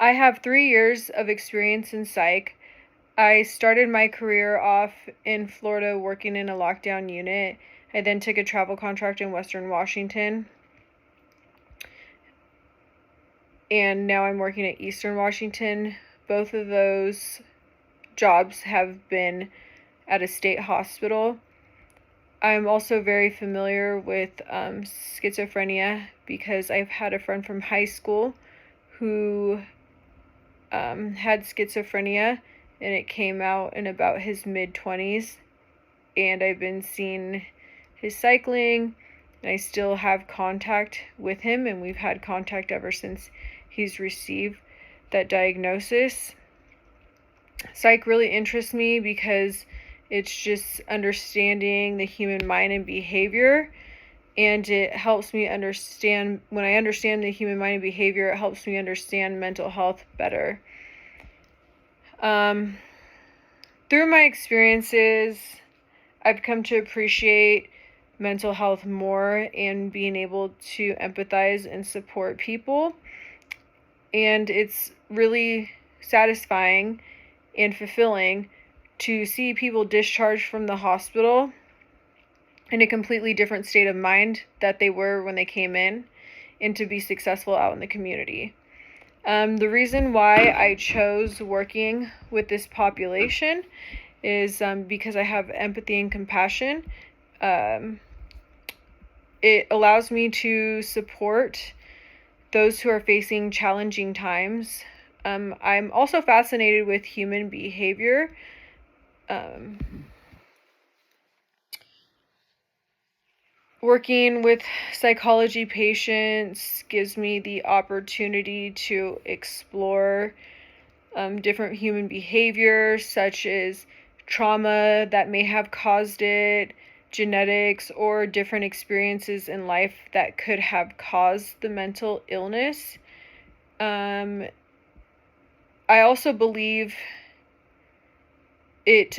I have 3 years of experience in psych. I started my career off in Florida working in a lockdown unit. I then took a travel contract in Western Washington. And now I'm working at Eastern Washington. Both of those jobs have been at a state hospital. I'm also very familiar with schizophrenia because I've had a friend from high school who had schizophrenia, and it came out in about his mid-20s, and I've been seeing his cycling, and I still have contact with him, and we've had contact ever since he's received that diagnosis. Psych really interests me because it's just understanding the human mind and behavior, and it helps me understand, when I understand the human mind and behavior, it helps me understand mental health better. Through my experiences, I've come to appreciate mental health more and being able to empathize and support people. And it's really satisfying and fulfilling to see people discharged from the hospital in a completely different state of mind that they were when they came in, and to be successful out in the community. The reason why I chose working with this population is because I have empathy and compassion. It allows me to support those who are facing challenging times. I'm also fascinated with human behavior. Working with psychology patients gives me the opportunity to explore different human behaviors, such as trauma that may have caused it, genetics, or different experiences in life that could have caused the mental illness. I also believe it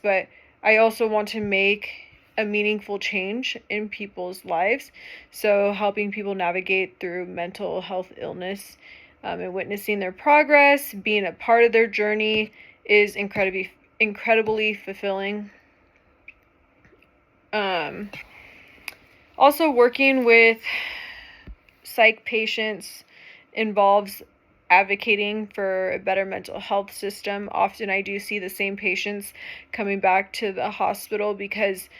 but I also want to make a meaningful change in people's lives. So helping people navigate through mental health illness and witnessing their progress, being a part of their journey is incredibly fulfilling. Also, working with psych patients involves advocating for a better mental health system. Often I do see the same patients coming back to the hospital because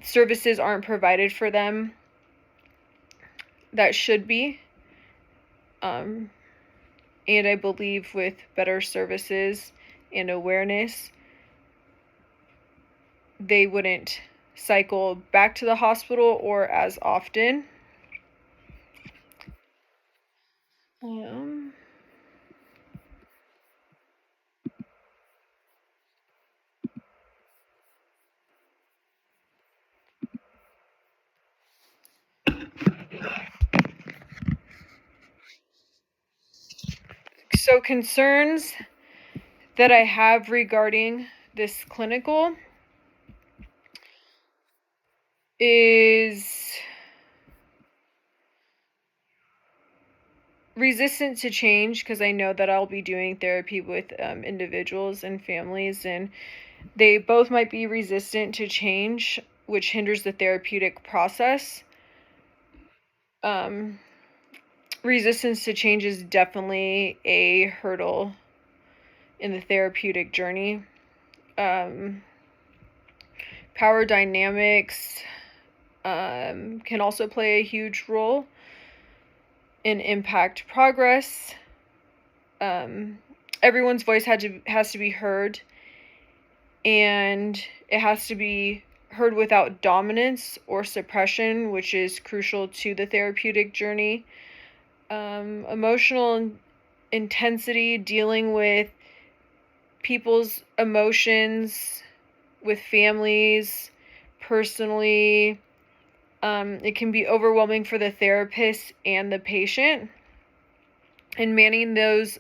services aren't provided for them that should be. And I believe with better services and awareness, they wouldn't cycle back to the hospital or as often. So concerns that I have regarding this clinical is resistant to change, because I know that I'll be doing therapy with individuals and families, and they both might be resistant to change, which hinders the therapeutic process. Resistance to change is definitely a hurdle in the therapeutic journey. Power dynamics can also play a huge role and impact progress. Everyone's voice has to be heard, and it has to be heard without dominance or suppression, which is crucial to the therapeutic journey. Emotional intensity, dealing with people's emotions, with families, personally, it can be overwhelming for the therapist and the patient, and managing those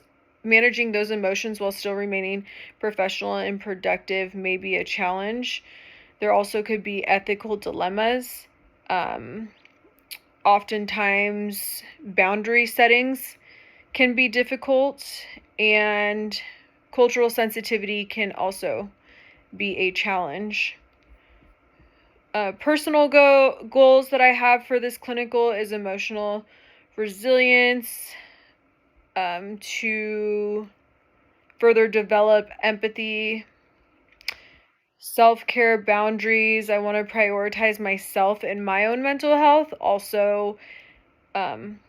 emotions while still remaining professional and productive may be a challenge. There also could be ethical dilemmas. oftentimes boundary settings can be difficult, and cultural sensitivity can also be a challenge. Personal goals that I have for this clinical is emotional resilience, to further develop empathy, self-care, boundaries. I want to prioritize myself and my own mental health. Also, um,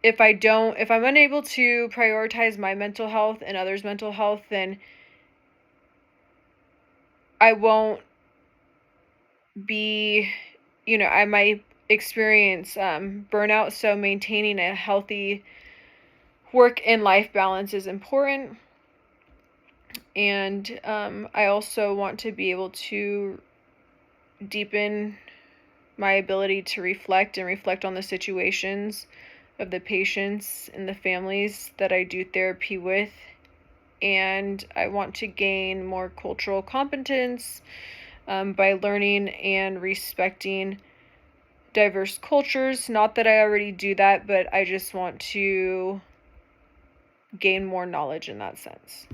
if I'm unable to prioritize my mental health and others' mental health, then I won't be, I might experience burnout. So maintaining a healthy work and life balance is important. And I also want to be able to deepen my ability to reflect on the situations of the patients and the families that I do therapy with. And I want to gain more cultural competence by learning and respecting diverse cultures. Not that I already do that, but I just want to gain more knowledge in that sense.